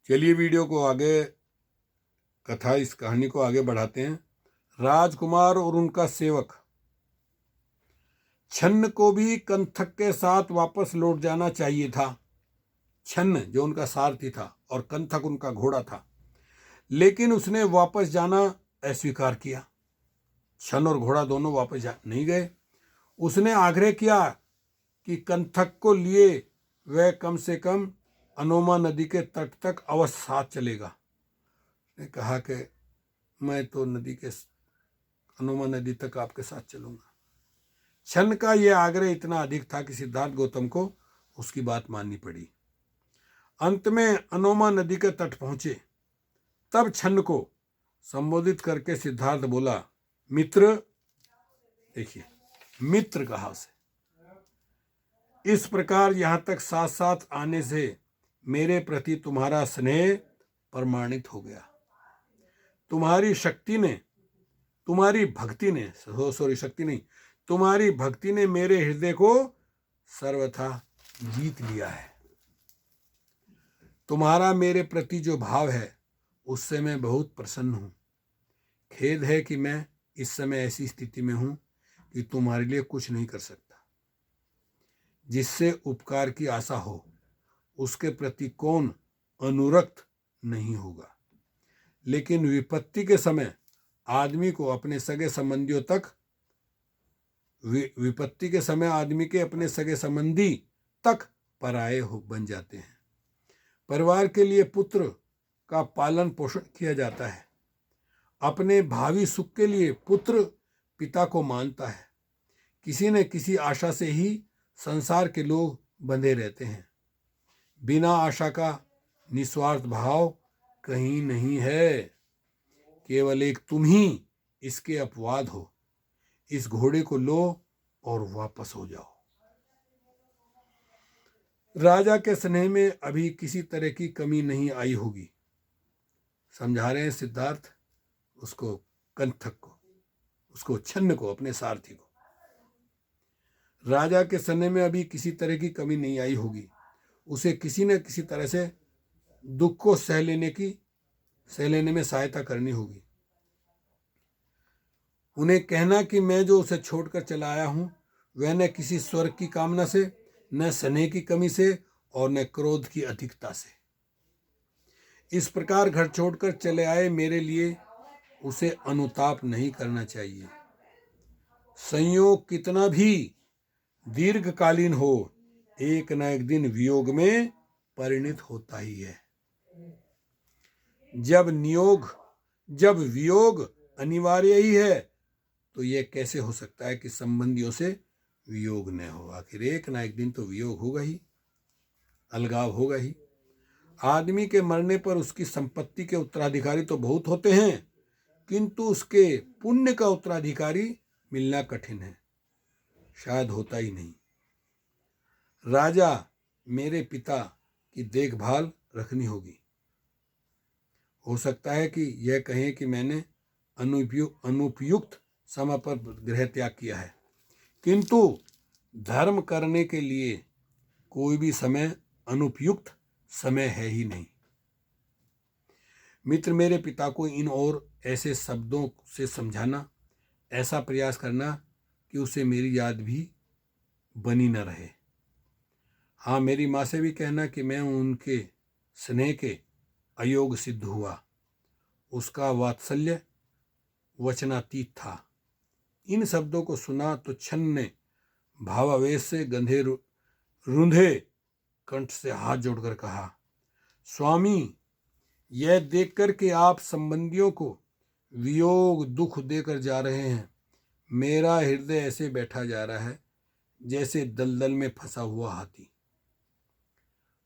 चलिए वीडियो को आगे, इस कहानी को आगे बढ़ाते हैं। राजकुमार और उनका सेवक। छन्न को भी कंथक के साथ वापस लौट जाना चाहिए था। छन्न जो उनका सारथी था और कंथक उनका घोड़ा था, लेकिन उसने वापस जाना अस्वीकार किया। छन्न और घोड़ा दोनों वापस नहीं गए। उसने आग्रह किया कि कंथक को लिए वह कम से कम अनोमा नदी के तट तक अवश्य साथ चलेगा। उसने कहा कि मैं तो अनोमा नदी तक आपके साथ चलूंगा। छन्न का यह आग्रह इतना अधिक था कि सिद्धार्थ गौतम को उसकी बात माननी पड़ी। अंत में अनोमा नदी के तट पहुंचे। तब छन्न को संबोधित करके सिद्धार्थ बोला, मित्र। देखिए, मित्र कहा उसे। इस प्रकार यहां तक साथ साथ आने से मेरे प्रति तुम्हारा स्नेह प्रमाणित हो गया। तुम्हारी भक्ति ने मेरे हृदय को सर्वथा जीत लिया है। तुम्हारा मेरे प्रति जो भाव है उससे मैं बहुत प्रसन्न हूं। खेद है कि मैं इस समय ऐसी स्थिति में हूं कि तुम्हारे लिए कुछ नहीं कर सकता। जिससे उपकार की आशा हो उसके प्रति कौन अनुरक्त नहीं होगा। लेकिन विपत्ति के समय आदमी के अपने सगे संबंधी तक पराये बन जाते हैं। परिवार के लिए पुत्र का पालन पोषण किया जाता है। अपने भावी सुख के लिए पुत्र पिता को मानता है। किसी न किसी आशा से ही संसार के लोग बंधे रहते हैं। बिना आशा का निस्वार्थ भाव कहीं नहीं है। केवल एक तुम ही इसके अपवाद हो। इस घोड़े को लो और वापस हो जाओ। राजा के स्नेह में अभी किसी तरह की कमी नहीं आई होगी। समझा रहे हैं सिद्धार्थ उसको, कंथक को, उसको छन्न को, अपने सारथी को। राजा के स्नेह में अभी किसी तरह की कमी नहीं आई होगी। उसे किसी न किसी तरह से दुख को सह लेने में सहायता करनी होगी। उन्हें कहना कि मैं जो उसे छोड़कर चला आया हूं वह न किसी स्वर्ग की कामना से, न स्नेह की कमी से और न क्रोध की अधिकता से। इस प्रकार घर छोड़कर चले आए मेरे लिए उसे अनुताप नहीं करना चाहिए। संयोग कितना भी दीर्घकालीन हो, एक न एक दिन वियोग में परिणत होता ही है। जब वियोग अनिवार्य ही है तो यह कैसे हो सकता है कि संबंधियों से वियोग न हो। आखिर एक ना एक दिन तो वियोग होगा ही, अलगाव होगा ही। आदमी के मरने पर उसकी संपत्ति के उत्तराधिकारी तो बहुत होते हैं, किंतु उसके पुण्य का उत्तराधिकारी मिलना कठिन है, शायद होता ही नहीं। राजा मेरे पिता की देखभाल रखनी होगी। हो सकता है कि यह कहें कि मैंने अनुपयुक्त समय पर गृह त्याग किया है, किंतु धर्म करने के लिए कोई भी समय अनुपयुक्त समय है ही नहीं। मित्र, मेरे पिता को इन और ऐसे शब्दों से समझाना, ऐसा प्रयास करना कि उसे मेरी याद भी बनी न रहे। हाँ, मेरी माँ से भी कहना कि मैं उनके स्नेह के अयोग्य सिद्ध हुआ। उसका वात्सल्य वचनातीत था। इन शब्दों को सुना तो छन्न ने भावावेश से रुंधे कंठ से हाथ जोड़कर कहा, स्वामी, यह देखकर कि आप संबंधियों को वियोग दुख देकर जा रहे हैं, मेरा हृदय ऐसे बैठा जा रहा है जैसे दलदल में फंसा हुआ हाथी।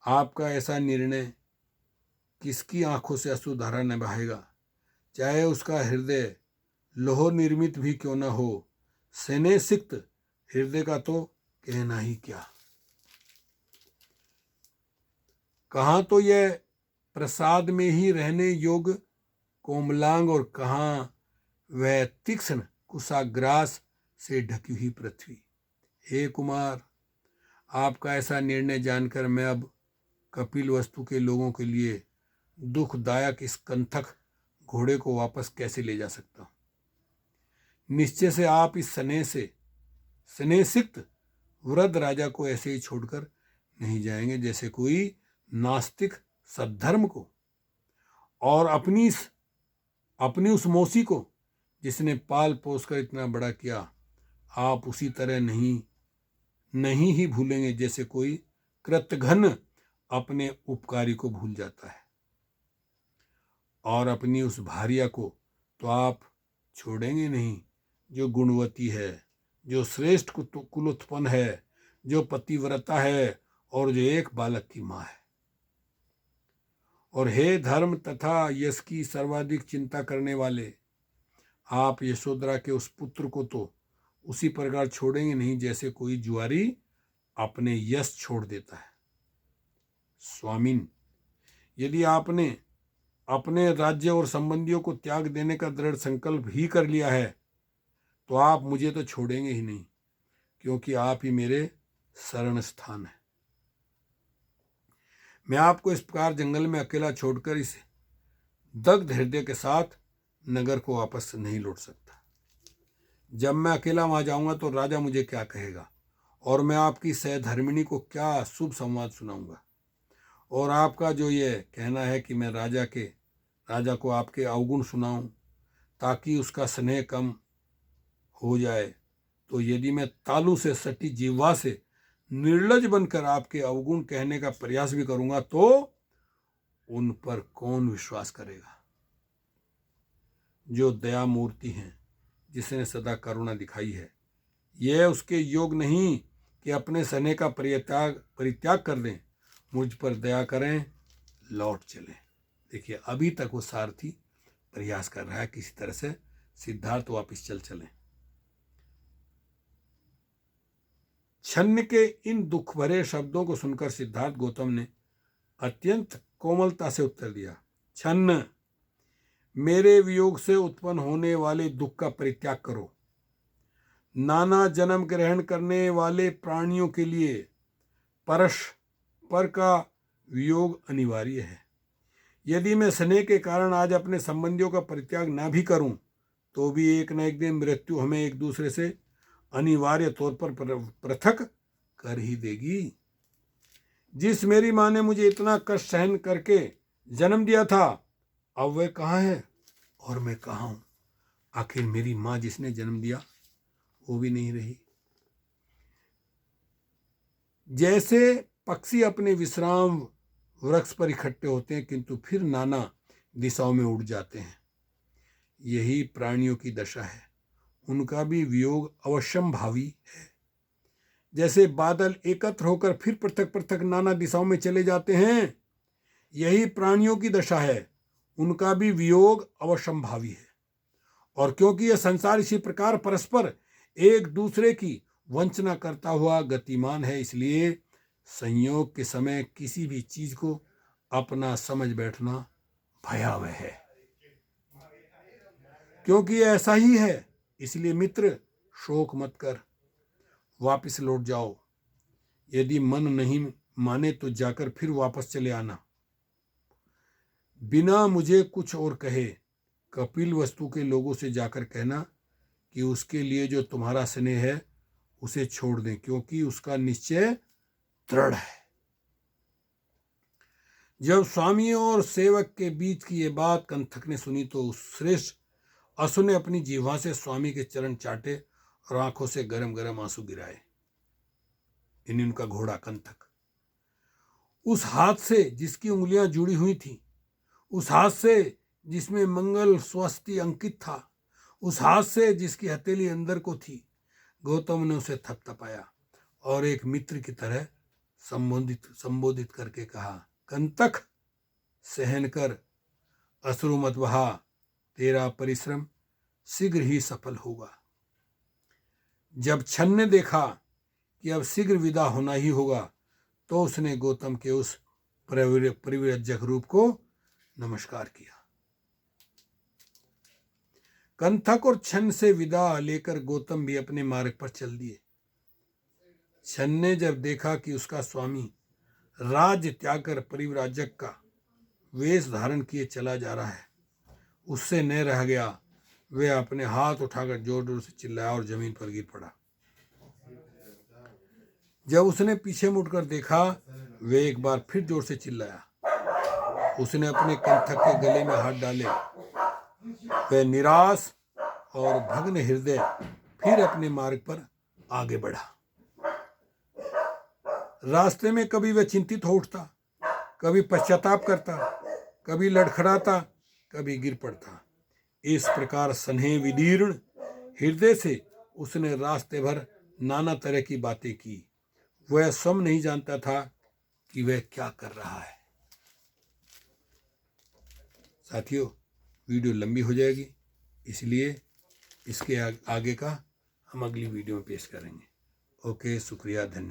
आपका ऐसा निर्णय किसकी आंखों से अश्रुधारा न बहाएगा, चाहे उसका हृदय लोह निर्मित भी क्यों न हो। स्नेह सिक्त हृदय का तो कहना ही क्या। कहाँ तो यह प्रसाद में ही रहने योग्य कोमलांग और कहाँ वह तीक्ष्ण कुशाग्रास से ढकी हुई पृथ्वी। हे कुमार, आपका ऐसा निर्णय जानकर मैं अब कपिल वस्तु के लोगों के लिए दुखदायक इस कंथक घोड़े को वापस कैसे ले जा सकता हूं? निश्चय से आप इस स्नेहसिक्त वृद्ध राजा को ऐसे ही छोड़कर नहीं जाएंगे जैसे कोई नास्तिक सद्धर्म को और अपनी उस मौसी को जिसने पाल पोस कर इतना बड़ा किया। आप उसी तरह नहीं ही भूलेंगे जैसे कोई कृतघ्न अपने उपकारी को भूल जाता है। और अपनी उस भार्या को तो आप छोड़ेंगे नहीं, जो गुणवती है, जो श्रेष्ठ कुलोत्पन्न है, जो पतिव्रता है और जो एक बालक की माँ है। और हे धर्म तथा यश की सर्वाधिक चिंता करने वाले, आप यशोधरा के उस पुत्र को तो उसी प्रकार छोड़ेंगे नहीं जैसे कोई जुआरी अपने यश छोड़ देता है। स्वामिन, यदि आपने अपने राज्य और संबंधियों को त्याग देने का दृढ़ संकल्प ही कर लिया है तो आप मुझे तो छोड़ेंगे ही नहीं, क्योंकि आप ही मेरे शरण स्थान है। मैं आपको इस प्रकार जंगल में अकेला छोड़कर इस दग्ध हृदय के साथ नगर को वापस नहीं लौट सकता। जब मैं अकेला वहां जाऊंगा तो राजा मुझे क्या कहेगा, और मैं आपकी सहधर्मिणी को क्या शुभ संवाद सुनाऊंगा। और आपका जो ये कहना है कि मैं राजा को आपके अवगुण सुनाऊं ताकि उसका स्नेह कम हो जाए, तो यदि मैं तालू से सटी जिह्वा से निर्लज बनकर आपके अवगुण कहने का प्रयास भी करूंगा तो उन पर कौन विश्वास करेगा। जो दया मूर्ति हैं, जिसने सदा करुणा दिखाई है, यह उसके योग नहीं कि अपने स्नेह का परित्याग कर दें, मुझ पर दया करें, लौट चलें। देखिए, अभी तक वो सारथी प्रयास कर रहा है किसी तरह से सिद्धार्थ वापस चले। छन्न के इन दुख भरे शब्दों को सुनकर सिद्धार्थ गौतम ने अत्यंत कोमलता से उत्तर दिया, छन्न, मेरे वियोग से उत्पन्न होने वाले दुख का परित्याग करो। नाना जन्म ग्रहण करने वाले प्राणियों के लिए परस्पर का वियोग अनिवार्य है। यदि मैं स्नेह के कारण आज अपने संबंधियों का परित्याग ना भी करूं तो भी एक न एक दिन मृत्यु हमें एक दूसरे से अनिवार्य तौर पर पृथक कर ही देगी। जिस मेरी माँ ने मुझे इतना कष्ट सहन करके जन्म दिया था, अब वह कहाँ है और मैं कहाँ हूँ। आखिर मेरी माँ जिसने जन्म दिया वो भी नहीं रही। जैसे पक्षी अपने विश्राम वृक्ष पर इकट्ठे होते हैं किंतु फिर नाना दिशाओं में उड़ जाते हैं, यही प्राणियों की दशा है। उनका भी वियोग अवश्यंभावी है। जैसे बादल एकत्र होकर फिर पृथक पृथक नाना दिशाओं में चले जाते हैं, यही प्राणियों की दशा है। उनका भी वियोग अवश्यंभावी है। और क्योंकि यह संसार इसी प्रकार परस्पर एक दूसरे की वंचना करता हुआ गतिमान है, इसलिए संयोग के समय किसी भी चीज को अपना समझ बैठना भयावह है। क्योंकि ऐसा ही है, इसलिए मित्र, शोक मत कर, वापस लौट जाओ। यदि मन नहीं माने तो जाकर फिर वापस चले आना। बिना मुझे कुछ और कहे कपिल वस्तु के लोगों से जाकर कहना कि उसके लिए जो तुम्हारा स्नेह है उसे छोड़ दें, क्योंकि उसका निश्चय दृढ़ है। जब स्वामी और सेवक के बीच की ये बात कंथक ने सुनी तो उस श्रेष्ठ असुर ने अपनी जिह्वा से स्वामी के चरण चाटे और आंखों से गरम गरम आंसू गिराए। इन्हीं उनका घोड़ा कंथक उस हाथ से जिसकी उंगलियां जुड़ी हुई थी, उस हाथ से जिसमें मंगल स्वस्ति अंकित था, उस हाथ से जिसकी हथेली अंदर को थी, गौतम ने उसे थपथपाया और एक मित्र की तरह संबोधित करके कहा, कंतक, सहन कर, अश्रु मत बहा, तेरा परिश्रम शीघ्र ही सफल होगा। जब छन्न ने देखा कि अब शीघ्र विदा होना ही होगा तो उसने गौतम के उस परिव्रजक रूप को नमस्कार किया। कंथक और छन्न से विदा लेकर गौतम भी अपने मार्ग पर चल दिए। छन्न ने जब देखा कि उसका स्वामी राज्य त्याग कर परिव्राजक का वेश धारण किए चला जा रहा है। उससे न रह गया। वह अपने हाथ उठाकर जोर जोर से चिल्लाया और जमीन पर गिर पड़ा। जब उसने पीछे मुड़कर देखा, वह एक बार फिर जोर से चिल्लाया। उसने अपने कंठक के गले में हाथ डाले। वह निराश और भग्न हृदय फिर अपने मार्ग पर आगे बढ़ा। रास्ते में कभी वह चिंतित हो उठता, कभी पश्चाताप करता, कभी लड़खड़ाता, कभी गिर पड़ता। इस प्रकार स्नेह विदीर्ण हृदय से उसने रास्ते भर नाना तरह की बातें की। वह स्वयं नहीं जानता था कि वह क्या कर रहा है। साथियों, वीडियो लंबी हो जाएगी, इसलिए इसके आगे का हम अगली वीडियो में पेश करेंगे। ओके, शुक्रिया, धन्यवाद।